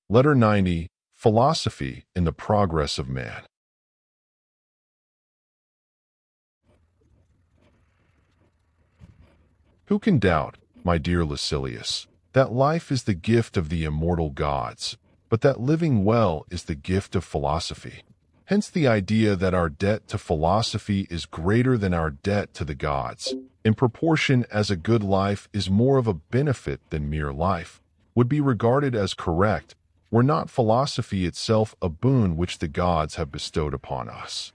Letter 90. Philosophy in the Progress of Man. Who can doubt, my dear Lucilius, that life is the gift of the immortal gods, but that living well is the gift of philosophy? Hence the idea that our debt to philosophy is greater than our debt to the gods, in proportion as a good life is more of a benefit than mere life, would be regarded as correct, were not philosophy itself a boon which the gods have bestowed upon us.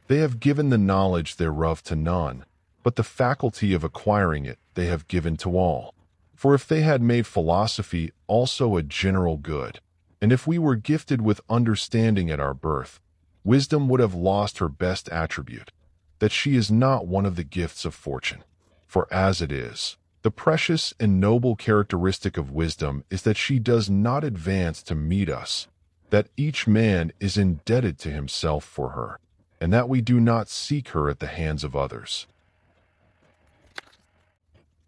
They have given the knowledge thereof to none, but the faculty of acquiring it they have given to all. For if they had made philosophy also a general good, and if we were gifted with understanding at our birth, wisdom would have lost her best attribute, that she is not one of the gifts of fortune. For as it is, the precious and noble characteristic of wisdom is that she does not advance to meet us, that each man is indebted to himself for her, and that we do not seek her at the hands of others.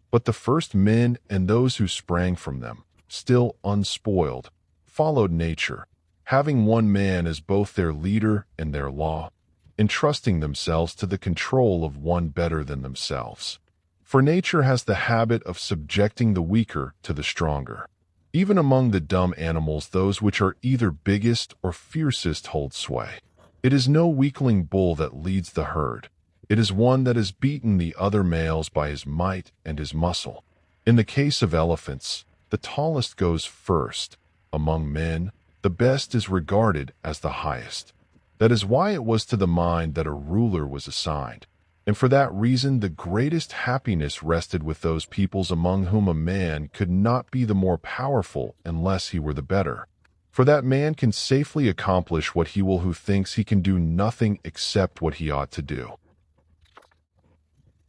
But the first men and those who sprang from them, still unspoiled, followed nature, having one man as both their leader and their law, entrusting themselves to the control of one better than themselves. For nature has the habit of subjecting the weaker to the stronger. Even among the dumb animals, those which are either biggest or fiercest hold sway. It is no weakling bull that leads the herd. It is one that has beaten the other males by his might and his muscle. In the case of elephants, the tallest goes first. Among men, the best is regarded as the highest. That is why it was to the mind that a ruler was assigned. And for that reason the greatest happiness rested with those peoples among whom a man could not be the more powerful unless he were the better. For that man can safely accomplish what he will who thinks he can do nothing except what he ought to do.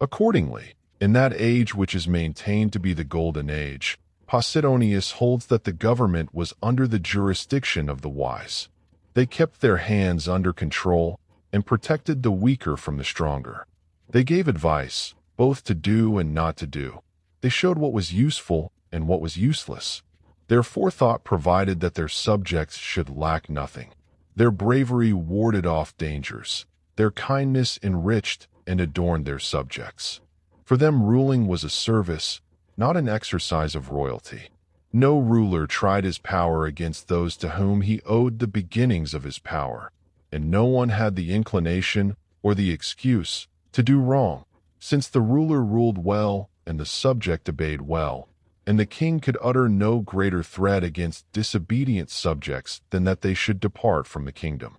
Accordingly, in that age which is maintained to be the Golden Age, Posidonius holds that the government was under the jurisdiction of the wise. They kept their hands under control and protected the weaker from the stronger. They gave advice, both to do and not to do. They showed what was useful and what was useless. Their forethought provided that their subjects should lack nothing. Their bravery warded off dangers. Their kindness enriched and adorned their subjects. For them ruling was a service, not an exercise of royalty. No ruler tried his power against those to whom he owed the beginnings of his power, and no one had the inclination or the excuse to do wrong, since the ruler ruled well and the subject obeyed well, and the king could utter no greater threat against disobedient subjects than that they should depart from the kingdom.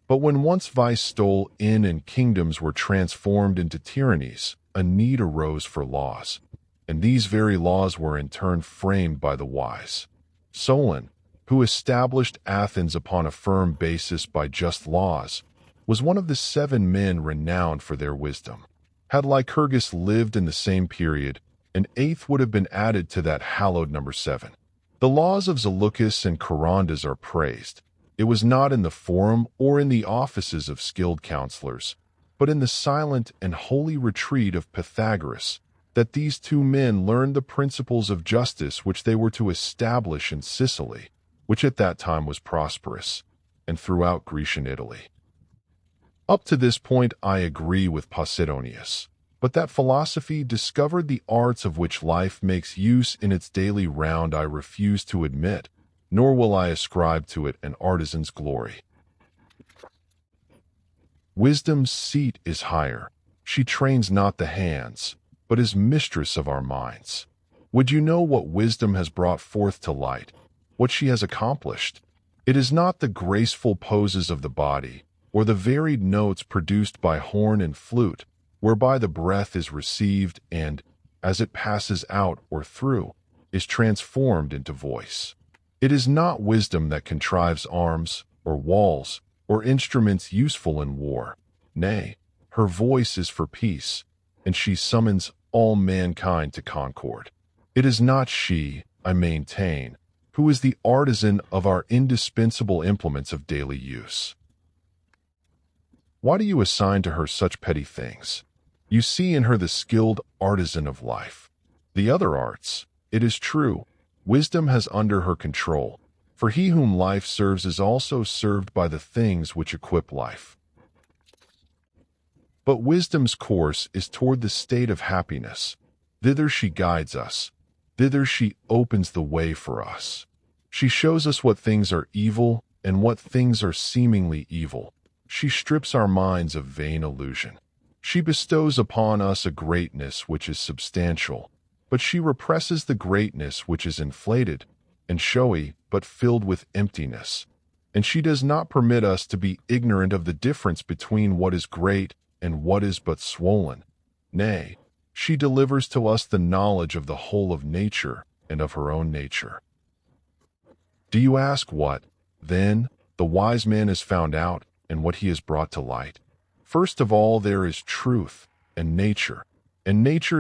But when once vice stole in and kingdoms were transformed into tyrannies, a need arose for laws, and these very laws were in turn framed by the wise. Solon, who established Athens upon a firm basis by just laws, was one of the 7 men renowned for their wisdom. Had Lycurgus lived in the same period, an 8th would have been added to that hallowed number 7. The laws of Zaleucus and Charondas are praised. It was not in the forum or in the offices of skilled counselors, but in the silent and holy retreat of Pythagoras, that these 2 men learned the principles of justice which they were to establish in Sicily, which at that time was prosperous, and throughout Grecian Italy. Up to this point I agree with Posidonius, but that philosophy discovered the arts of which life makes use in its daily round I refuse to admit, nor will I ascribe to it an artisan's glory. Wisdom's seat is higher. She trains not the hands, but is mistress of our minds. Would you know what wisdom has brought forth to light, what she has accomplished? It is not the graceful poses of the body, or the varied notes produced by horn and flute, whereby the breath is received and, as it passes out or through, is transformed into voice. It is not wisdom that contrives arms, or walls, or instruments useful in war. Nay, her voice is for peace, and she summons all mankind to concord. It is not she, I maintain, who is the artisan of our indispensable implements of daily use. Why do you assign to her such petty things? You see in her the skilled artisan of life. The other arts, it is true, Wisdom has under her control, for he whom life serves is also served by the things which equip life. But wisdom's course is toward the state of happiness. Thither she guides us. Thither she opens the way for us. She shows us what things are evil and what things are seemingly evil. She strips our minds of vain illusion. She bestows upon us a greatness which is substantial, but she represses the greatness which is inflated and showy but filled with emptiness. And she does not permit us to be ignorant of the difference between what is great and what is but swollen. Nay, she delivers to us the knowledge of the whole of nature and of her own nature. Do you ask what, then, the wise man has found out and what he has brought to light? First of all, there is truth and nature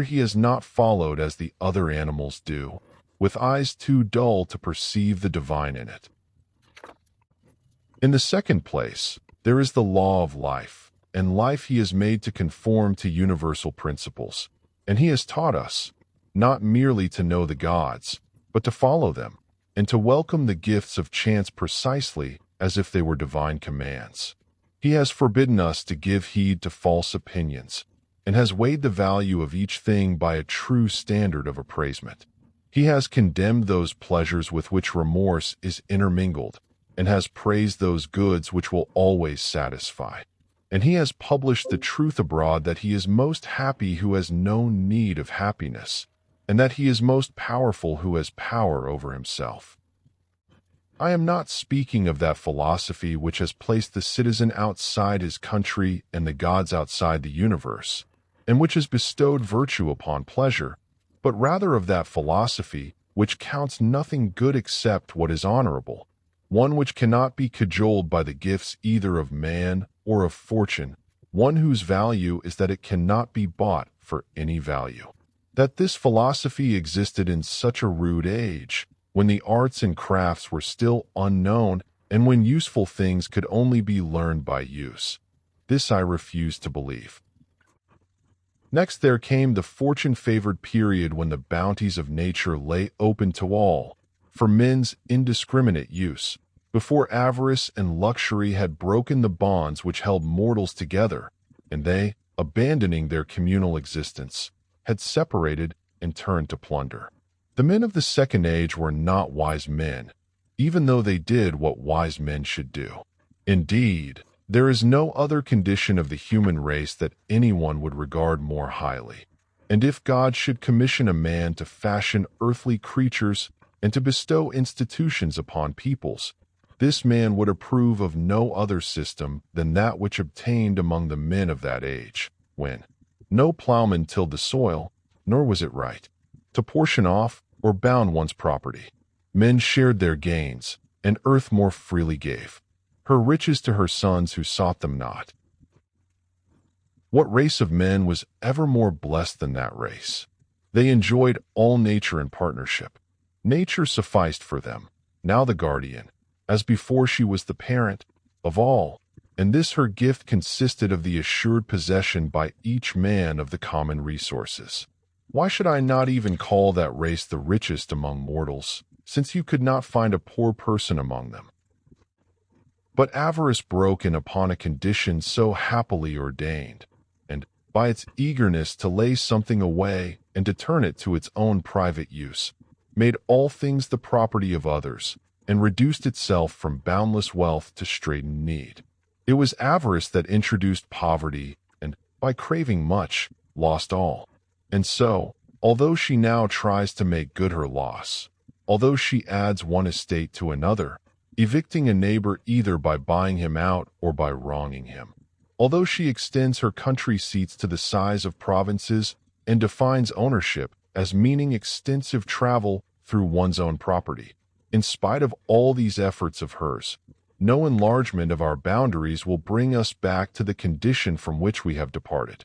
he has not followed as the other animals do, with eyes too dull to perceive the divine in it. In the second place, there is the law of life, and life he has made to conform to universal principles, and he has taught us, not merely to know the gods, but to follow them, and to welcome the gifts of chance precisely as if they were divine commands. He has forbidden us to give heed to false opinions, and has weighed the value of each thing by a true standard of appraisement. He has condemned those pleasures with which remorse is intermingled, and has praised those goods which will always satisfy. And he has published the truth abroad that he is most happy who has no need of happiness, and that he is most powerful who has power over himself. I am not speaking of that philosophy which has placed the citizen outside his country and the gods outside the universe, and which has bestowed virtue upon pleasure, but rather of that philosophy which counts nothing good except what is honorable, one which cannot be cajoled by the gifts either of man or of fortune, one whose value is that it cannot be bought for any value. That this philosophy existed in such a rude age, when the arts and crafts were still unknown and when useful things could only be learned by use, this I refuse to believe. Next there came the fortune-favored period when the bounties of nature lay open to all, for men's indiscriminate use, before avarice and luxury had broken the bonds which held mortals together, and they, abandoning their communal existence, had separated and turned to plunder. The men of the second age were not wise men, even though they did what wise men should do. Indeed, there is no other condition of the human race that anyone would regard more highly. And if God should commission a man to fashion earthly creatures and to bestow institutions upon peoples, this man would approve of no other system than that which obtained among the men of that age, when no plowman tilled the soil, nor was it right to portion off or bound one's property. Men shared their gains, and earth more freely gave her riches to her sons who sought them not. What race of men was ever more blessed than that race? They enjoyed all nature in partnership. Nature sufficed for them, now the guardian, as before she was the parent, of all, and this her gift consisted of the assured possession by each man of the common resources. Why should I not even call that race the richest among mortals, since you could not find a poor person among them? But avarice broke in upon a condition so happily ordained, and, by its eagerness to lay something away and to turn it to its own private use, made all things the property of others, and reduced itself from boundless wealth to straitened need. It was avarice that introduced poverty, and, by craving much, lost all. And so, although she now tries to make good her loss, although she adds one estate to another, evicting a neighbor either by buying him out or by wronging him, although she extends her country seats to the size of provinces and defines ownership as meaning extensive travel through one's own property, in spite of all these efforts of hers, no enlargement of our boundaries will bring us back to the condition from which we have departed.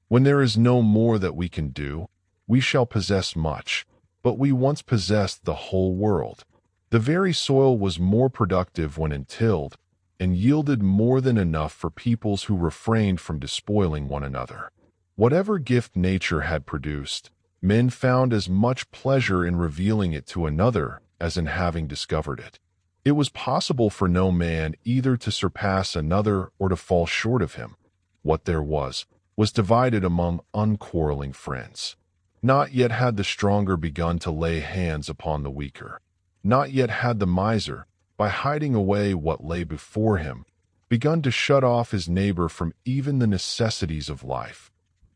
When there is no more that we can do, we shall possess much, but we once possessed the whole world. The very soil was more productive when untilled, and yielded more than enough for peoples who refrained from despoiling one another. Whatever gift nature had produced, Men found as much pleasure in revealing it to another as in having discovered it. It was possible for no man either to surpass another or to fall short of him. What there was divided among unquarreling friends. Not yet had the stronger begun to lay hands upon the weaker. Not yet had the miser, by hiding away what lay before him, begun to shut off his neighbor from even the necessities of life.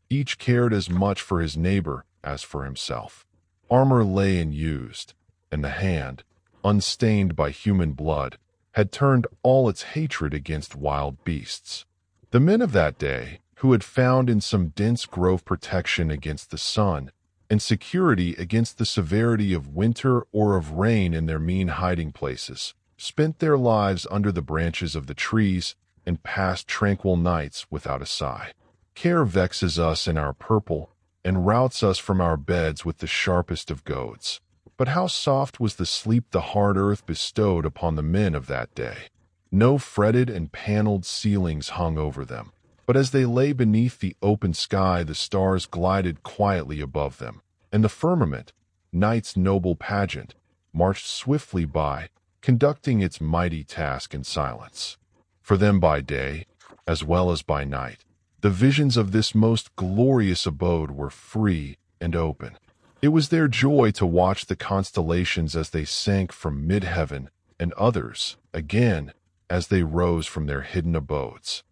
Each cared as much for his neighbor as for himself. Armor lay unused, and the hand, unstained by human blood, had turned all its hatred against wild beasts. The men of that day, who had found in some dense grove protection against the sun, and security against the severity of winter or of rain in their mean hiding places, spent their lives under the branches of the trees and passed tranquil nights without a sigh. Care vexes us in our purple and routs us from our beds with the sharpest of goads. But how soft was the sleep the hard earth bestowed upon the men of that day! No fretted and paneled ceilings hung over them, but as they lay beneath the open sky, the stars glided quietly above them, and the firmament, night's noble pageant, marched swiftly by, conducting its mighty task in silence. For them by day, as well as by night, the visions of this most glorious abode were free and open. It was their joy to watch the constellations as they sank from mid-heaven, and others, again, as they rose from their hidden abodes.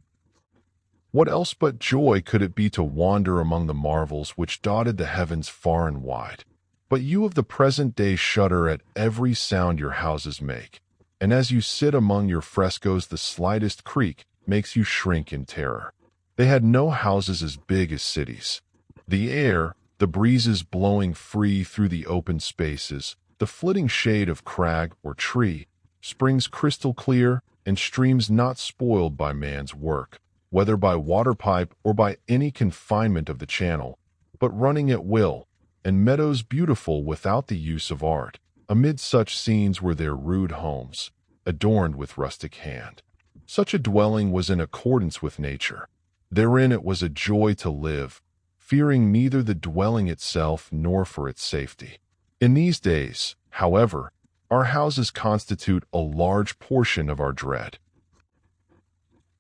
What else but joy could it be to wander among the marvels which dotted the heavens far and wide? But you of the present day shudder at every sound your houses make, and as you sit among your frescoes the slightest creak makes you shrink in terror. They had no houses as big as cities. The air, the breezes blowing free through the open spaces, the flitting shade of crag or tree, springs crystal clear, and streams not spoiled by man's work, whether by water pipe or by any confinement of the channel, but running at will, and meadows beautiful without the use of art. Amid such scenes were their rude homes, adorned with rustic hand. Such a dwelling was in accordance with nature. Therein it was a joy to live, fearing neither the dwelling itself nor for its safety. In these days, however, our houses constitute a large portion of our dread.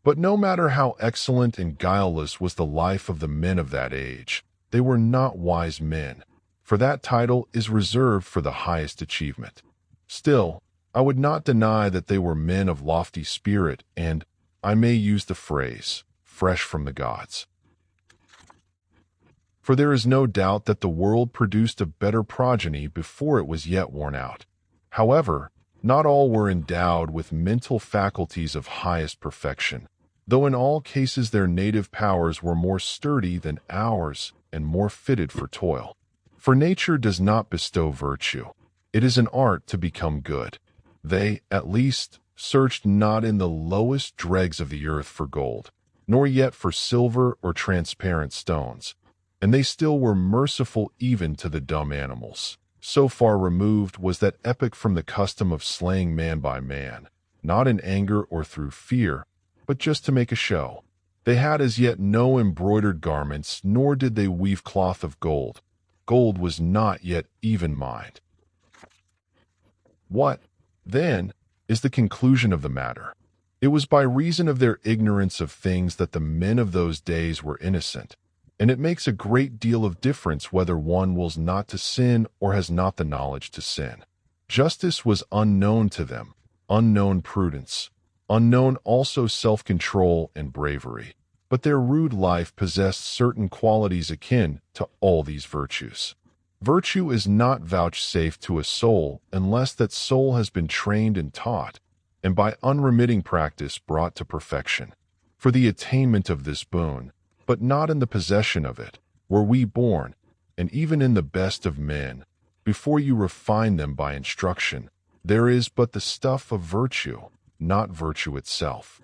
But no matter how excellent and guileless was the life of the men of that age, they were not wise men, for that title is reserved for the highest achievement. Still, I would not deny that they were men of lofty spirit and, I may use the phrase, fresh from the gods. For there is no doubt that the world produced a better progeny before it was yet worn out. However, not all were endowed with mental faculties of highest perfection, though in all cases their native powers were more sturdy than ours and more fitted for toil. For nature does not bestow virtue. It is an art to become good. They, at least, searched not in the lowest dregs of the earth for gold, nor yet for silver or transparent stones, and they still were merciful even to the dumb animals. So far removed was that epoch from the custom of slaying man by man, not in anger or through fear, but just to make a show. They had as yet no embroidered garments, nor did they weave cloth of gold. Gold was not yet even mined. What, then, is the conclusion of the matter? It was by reason of their ignorance of things that the men of those days were innocent, and it makes a great deal of difference whether one wills not to sin or has not the knowledge to sin. Justice was unknown to them, unknown prudence, unknown also self-control and bravery, but their rude life possessed certain qualities akin to all these virtues. Virtue is not vouchsafed to a soul unless that soul has been trained and taught, and by unremitting practice brought to perfection. For the attainment of this boon, but not in the possession of it, were we born, and even in the best of men, before you refine them by instruction, there is but the stuff of virtue, not virtue itself.